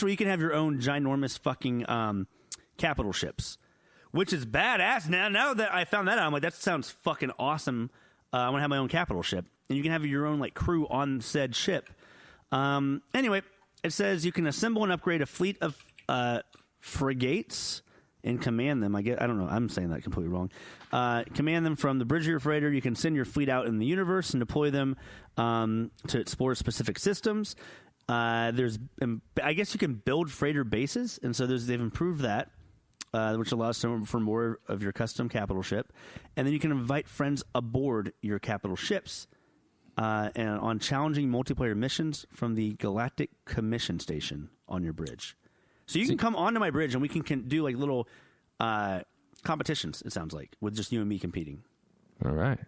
where you can have your own ginormous fucking capital ships, which is badass. Now that I found that out, I'm like, that sounds fucking awesome. I want to have my own capital ship, and you can have your own like crew on said ship. Anyway, it says you can assemble and upgrade a fleet of frigates and command them. I don't know. I'm saying that completely wrong. Command them from the bridge of your freighter. You can send your fleet out in the universe and deploy them to explore specific systems. I guess you can build freighter bases, and so they've improved that. Which allows for more of your custom capital ship. And then you can invite friends aboard your capital ships and on challenging multiplayer missions from the Galactic Commission Station on your bridge. So you can come onto my bridge and we can do like little competitions, it sounds like, with just you and me competing. All right.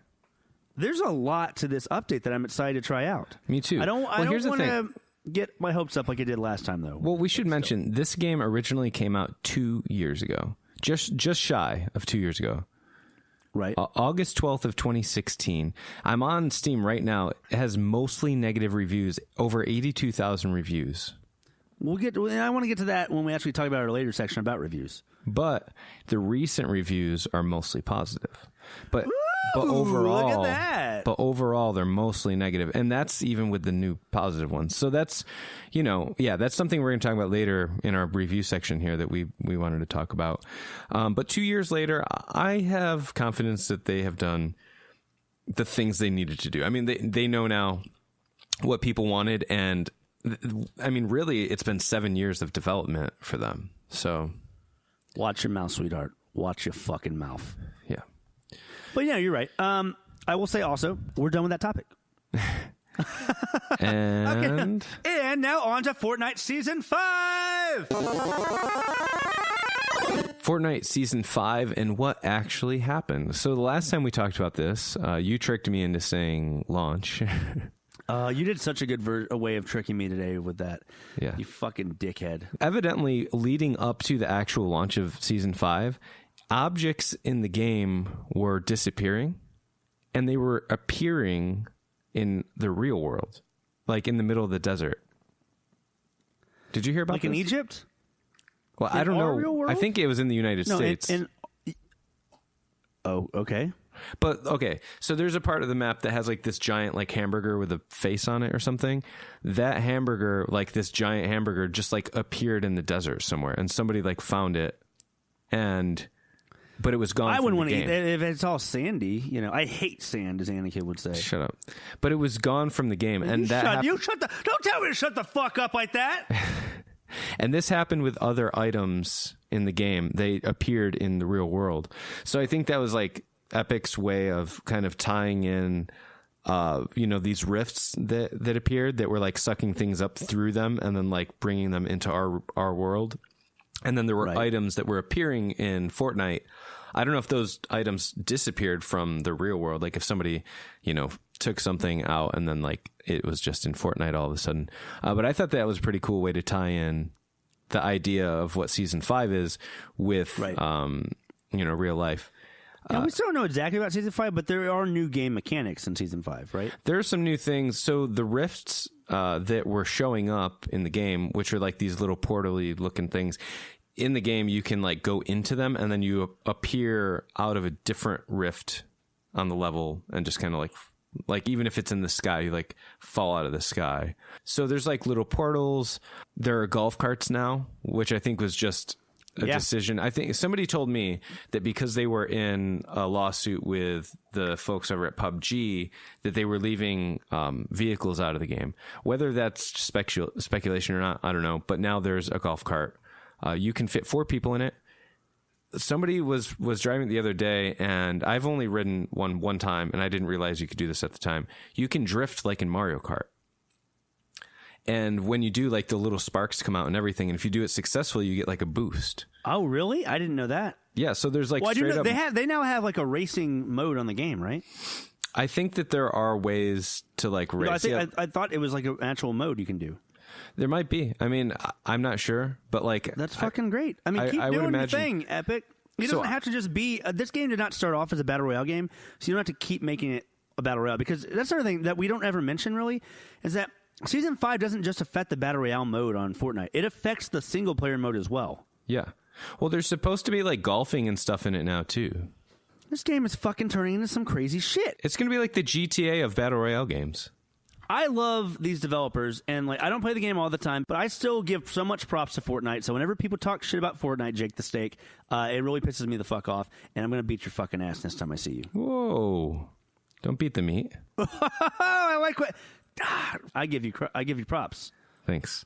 There's a lot to this update that I'm excited to try out. Me too. I don't want to get my hopes up like I did last time, though. Well, we should mention this game originally came out 2 years ago, just shy of 2 years ago. Right. August 12th of 2016. I'm on Steam right now. It has mostly negative reviews, over 82,000 reviews. I want to get to that when we actually talk about our later section about reviews. But the recent reviews are mostly positive. But overall, look at that. But overall, they're mostly negative, and that's even with the new positive ones. So that's, that's something we're going to talk about later in our review section here that we wanted to talk about. But 2 years later, I have confidence that they have done the things they needed to do. I mean, they know now what people wanted, and I mean, really, it's been 7 years of development for them. So, watch your mouth, sweetheart. Watch your fucking mouth. Yeah. But yeah, you're right. I will say also, we're done with that topic. And okay. And now on to Fortnite Season 5! Fortnite Season 5 and what actually happened. So the last time we talked about this, you tricked me into saying launch. You did such a good way of tricking me today with that. Yeah. You fucking dickhead. Evidently, leading up to the actual launch of Season 5, objects in the game were disappearing, and they were appearing in the real world, like in the middle of the desert. Did you hear about like this? In Egypt? Well, I don't know. I think it was in the United States. Oh, okay. But, okay, so there's a part of the map that has, like, this giant, like, hamburger with a face on it or something. That hamburger, like, this giant hamburger just, like, appeared in the desert somewhere, and somebody, like, found it, but it was gone. I wouldn't want to eat it if it's all sandy. I hate sand, as Anakin would say. Shut up. But it was gone from the game, and don't tell me to shut the fuck up like that. And this happened with other items in the game. They appeared in the real world. So I think that was, like, Epic's way of kind of tying in, these rifts that appeared that were like sucking things up through them and then like bringing them into our world. And then there were items that were appearing in Fortnite. I don't know if those items disappeared from the real world. Like if somebody, took something out and then like it was just in Fortnite all of a sudden. But I thought that was a pretty cool way to tie in the idea of what Season 5 is with, real life. Now, we still don't know exactly about Season 5, but there are new game mechanics in Season 5, right? There are some new things. So the rifts that were showing up in the game, which are like these little portal-y looking things, in the game you can like go into them and then you appear out of a different rift on the level and just kind of like even if it's in the sky, you like fall out of the sky. So there's like little portals. There are golf carts now, which I think was just a decision. I think somebody told me that because they were in a lawsuit with the folks over at PUBG, that they were leaving vehicles out of the game. Whether that's speculation or not, I don't know. But now there's a golf cart. You can fit 4 people in it. Somebody was driving the other day, and I've only ridden one time, and I didn't realize you could do this at the time. You can drift like in Mario Kart. And when you do, like, the little sparks come out and everything, and if you do it successfully, you get, like, a boost. Oh, really? I didn't know that. Yeah, so there's, like, straight up... They now have, like, a racing mode on the game, right? I think that there are ways to, like, race. I thought it was, like, an actual mode you can do. There might be. I mean, I'm not sure, but, like... That's fucking great. I mean, keep doing your thing, Epic. It doesn't have to just be... this game did not start off as a Battle Royale game, so you don't have to keep making it a Battle Royale, because that's another thing that we don't ever mention, really, is that Season 5 doesn't just affect the Battle Royale mode on Fortnite. It affects the single-player mode as well. Yeah. Well, there's supposed to be, like, golfing and stuff in it now, too. This game is fucking turning into some crazy shit. It's going to be like the GTA of Battle Royale games. I love these developers, and like I don't play the game all the time, but I still give so much props to Fortnite. So whenever people talk shit about Fortnite, Jake the Steak, it really pisses me the fuck off, and I'm going to beat your fucking ass next time I see you. Whoa. Don't beat the meat. I like what... I give you props. Thanks.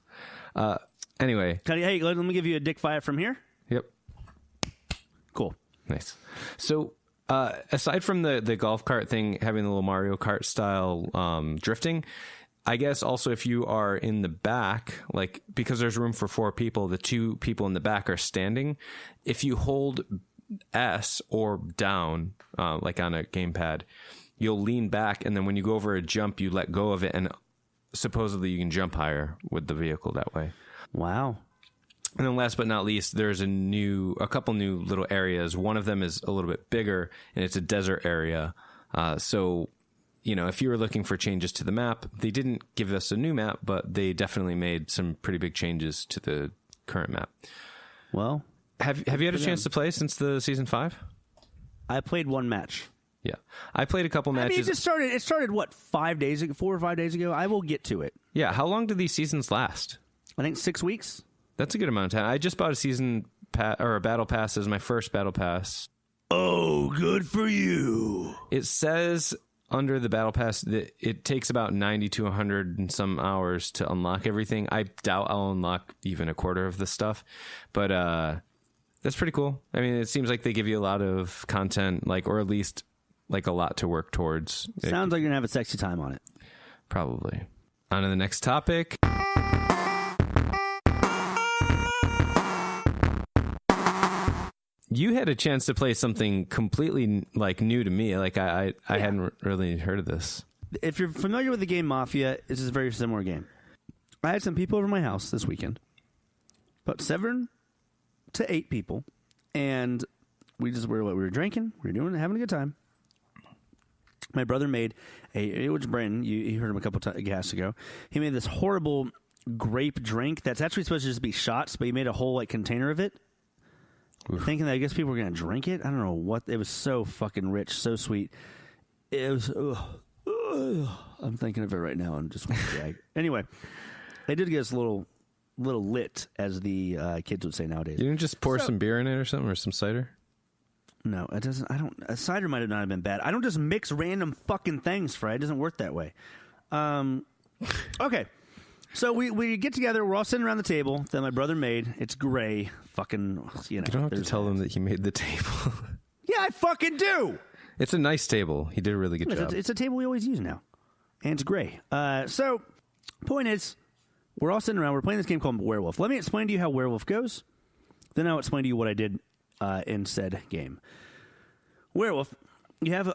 Anyway. Hey, let me give you a dick five from here. Yep. Cool. Nice. So, aside from the golf cart thing, having the little Mario Kart style drifting, I guess also if you are in the back, like because there's room for 4 people, the 2 people in the back are standing. If you hold S or down, like on a gamepad, you'll lean back, and then when you go over a jump, you let go of it, and supposedly you can jump higher with the vehicle that way. Wow. And then last but not least, there's a couple new little areas. One of them is a little bit bigger, and it's a desert area. So, you know, if you were looking for changes to the map, they didn't give us a new map, but they definitely made some pretty big changes to the current map. Well, have you had a chance to play since the season 5? I played one match. Yeah, I played a couple matches. I mean, it started what, 5 days ago, 4 or 5 days ago. I will get to it. Yeah, how long do these seasons last? I think 6 weeks. That's a good amount of time. I just bought a season or a battle pass as my first battle pass. Oh, good for you. It says under the battle pass that it takes about 90 to 100 and some hours to unlock everything. I doubt I'll unlock even a quarter of the stuff, but that's pretty cool. I mean, it seems like they give you a lot of content, like, or at least like a lot to work towards. Sounds like you're gonna have a sexy time on it. Probably. On to the next topic. You had a chance to play something completely like new to me. Like I hadn't really heard of this. If you're familiar with the game Mafia, this is a very similar game. I had some people over my house this weekend, about 7 to 8 people, and we were drinking, we were doing, having a good time. My brother made it was Brandon. You heard him a couple casts ago. He made this horrible grape drink that's actually supposed to just be shots, but he made a whole like container of it. Oof. Thinking that I guess people were gonna drink it. I don't know what. It was so fucking rich, so sweet. It was. I'm thinking of it right now and just want to gag. Anyway, they did get us a little lit, as the kids would say nowadays. You didn't just pour some beer in it or something, or some cider? No, it doesn't. A cider might have not have been bad. I don't just mix random fucking things, Fred. It doesn't work that way. Okay. So we get together. We're all sitting around the table that my brother made. It's gray. Fucking, you know. You don't have to tell them that he made the table. Yeah, I fucking do. It's a nice table. He did a really good job. It's a table we always use now. And it's gray. So, point is, we're all sitting around. We're playing this game called Werewolf. Let me explain to you how Werewolf goes. Then I'll explain to you what I did in said game. Werewolf, you have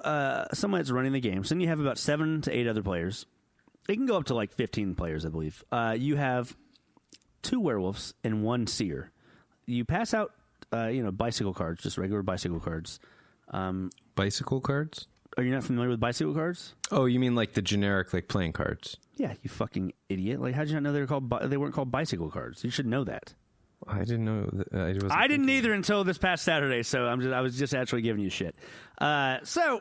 someone that's running the game. So then you have about 7 to 8 other players. It can go up to like 15 players, I believe. You have 2 werewolves and 1 seer. You pass out, bicycle cards, just regular bicycle cards. Bicycle cards? Are you not familiar with bicycle cards? Oh, you mean like the generic like playing cards? Yeah, you fucking idiot. Like, how did you not know they weren't called bicycle cards? You should know that. I didn't know that. I didn't either until this past Saturday, so I was just actually giving you shit. So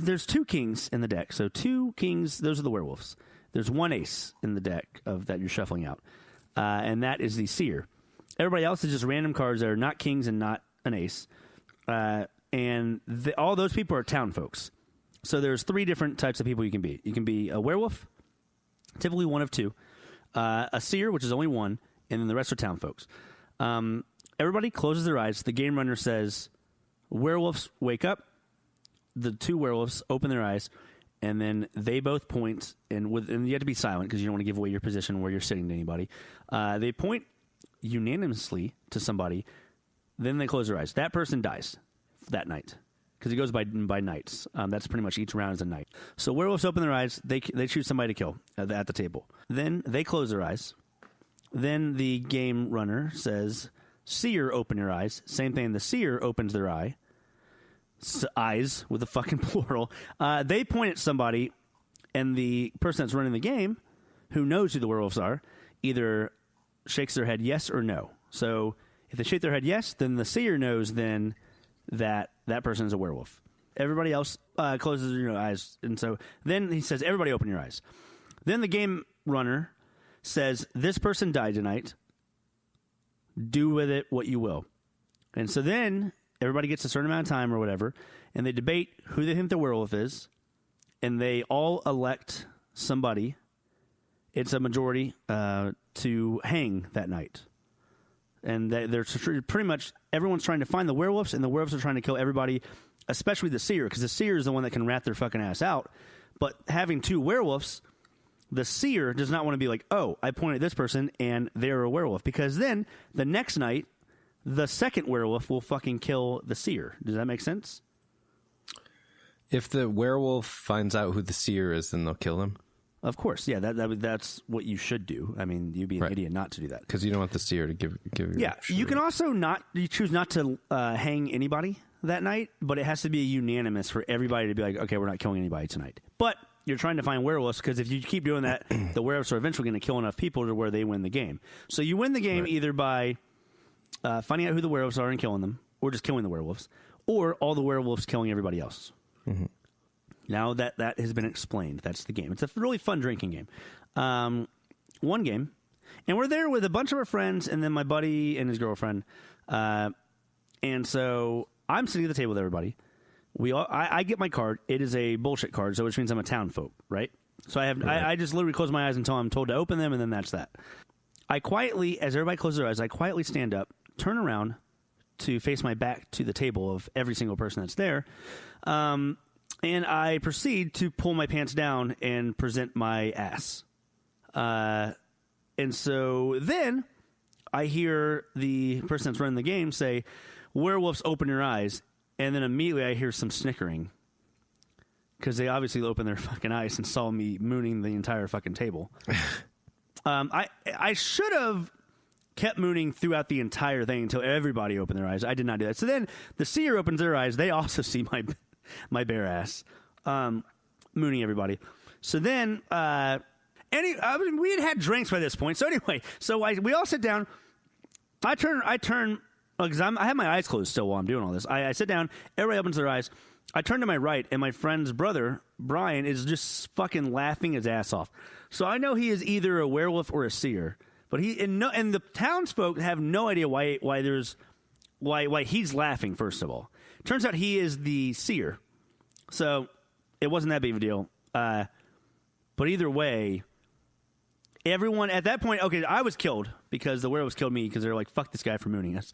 there's 2 kings in the deck. So 2 kings, those are the werewolves. There's 1 ace in the deck that you're shuffling out, and that is the seer. Everybody else is just random cards that are not kings and not an ace. And all those people are town folks. So there's 3 different types of people you can be. You can be a werewolf, typically 1 of 2. A seer, which is only 1, and then the rest are town folks. Everybody closes their eyes. The game runner says, werewolves, wake up. The 2 werewolves open their eyes, and then they both point, and you have to be silent because you don't want to give away your position where you're sitting to anybody. They point unanimously to somebody, then they close their eyes. That person dies that night because it goes by nights. That's pretty much each round is a night. So werewolves open their eyes. They choose somebody to kill at the table. Then they close their eyes. Then the game runner says, seer, open your eyes. Same thing. The seer opens their eyes with a fucking plural. They point at somebody, And the person that's running the game, who knows who the werewolves are, either shakes their head yes or no. So if they shake their head yes, then the seer knows then that that person is a werewolf. Everybody else closes your eyes. And so then he says, everybody open your eyes. Then the game runner says, this person died tonight. Do with it what you will. And so then everybody gets a certain amount of time or whatever, and they debate who they think the werewolf is, and they all elect somebody. It's a majority to hang that night. And they're pretty much everyone's trying to find the werewolves, and the werewolves are trying to kill everybody, especially the seer, because the seer is the one that can rat their fucking ass out. But having two werewolves, the seer does not want to be like, oh, I pointed at this person and they're a werewolf, because then the next night, the second werewolf will fucking kill the seer. Does that make sense? If the werewolf finds out who the seer is, then they'll kill him. Of course, yeah. That's what you should do. I mean, you'd be an idiot not to do that, because you don't want the seer to give. Yeah, you can also you choose not to hang anybody that night, but it has to be unanimous for everybody to be like, okay, we're not killing anybody tonight. But you're trying to find werewolves, because if you keep doing that, the werewolves are eventually going to kill enough people to where they win the game. So you win the game either by finding out who the werewolves are and killing them, or just killing the werewolves, or all the werewolves killing everybody else. Mm-hmm. Now that has been explained, that's the game. It's a really fun drinking game. One game, and we're there with a bunch of our friends, and then my buddy and his girlfriend. And so I'm sitting at the table with everybody. I get my card. It is a bullshit card, so which means I'm a town folk, right? So I just literally close my eyes until I'm told to open them, and then that's that. I quietly, as everybody closes their eyes, I quietly stand up, turn around to face my back to the table of every single person that's there, and I proceed to pull my pants down and present my ass. And so then I hear the person that's running the game say, werewolves, open your eyes. And then immediately I hear some snickering, because they obviously opened their fucking eyes and saw me mooning the entire fucking table. I should have kept mooning throughout the entire thing until everybody opened their eyes. I did not do that. So then the seer opens their eyes. They also see my bare ass mooning everybody. So then we had drinks by this point. So anyway, we all sit down. I turn. Because I have my eyes closed still while I'm doing all this. I sit down, everybody opens their eyes. I turn to my right, and my friend's brother, Brian, is just fucking laughing his ass off. So I know he is either a werewolf or a seer. But and the townsfolk have no idea why he's laughing, first of all. Turns out he is the seer. So it wasn't that big of a deal. But either way, everyone at that point, okay, I was killed because the werewolves killed me because they're like, fuck this guy for mooning us.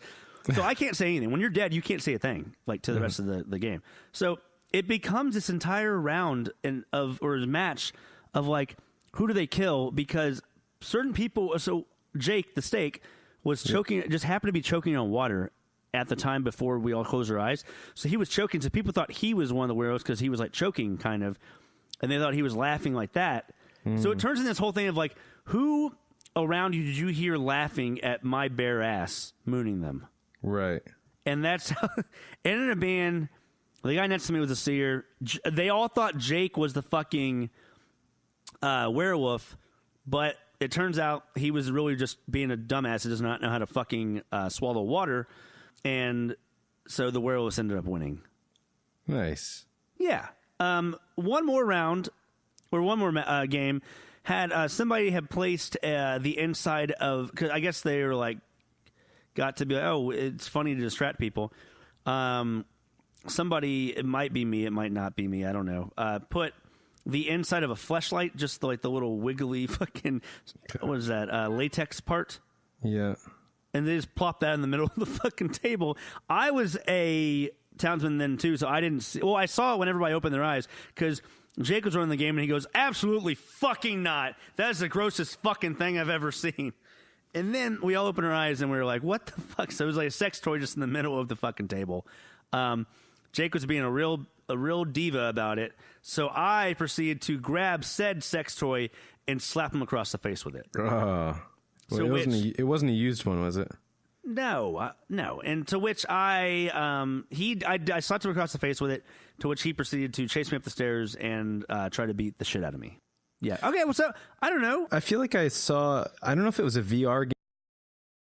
So I can't say anything. When you're dead, you can't say a thing, like, to the rest of the game. So it becomes this entire round or match of, like, who do they kill? Because certain people, so Jake, the steak, was choking, just happened to be choking on water at the time before we all closed our eyes. So he was choking. So people thought he was one of the werewolves because he was, like, choking, kind of. And they thought he was laughing like that. So it turns into this whole thing of, like, who around you did you hear laughing at my bare ass mooning them? Right. And that's how it ended up being. The guy next to me was a seer. They all thought Jake was the fucking werewolf, but it turns out he was really just being a dumbass who does not know how to fucking swallow water. And so the werewolves ended up winning. Nice. Yeah. One more round, or one more game, had somebody had placed the inside of, because I guess they were like, got to be like, oh, it's funny to distract people. Somebody, it might be me, it might not be me, I don't know, put the inside of a fleshlight, just like the little wiggly fucking, what is that, latex part? Yeah. And they just plopped that in the middle of the fucking table. I was a townsman then too, so I didn't see, well, I saw it when everybody opened their eyes, because Jake was running the game and he goes, absolutely fucking not. That is the grossest fucking thing I've ever seen. And then we all opened our eyes and we were like, what the fuck? So it was like a sex toy just in the middle of the fucking table. Jake was being a real diva about it. So I proceeded to grab said sex toy and slap him across the face with it. Well, it wasn't a used one, was it? No, no. And to which I slapped him across the face with it, to which he proceeded to chase me up the stairs and try to beat the shit out of me. Yeah. Okay, well, so, I don't know. I feel like I don't know if it was a VR game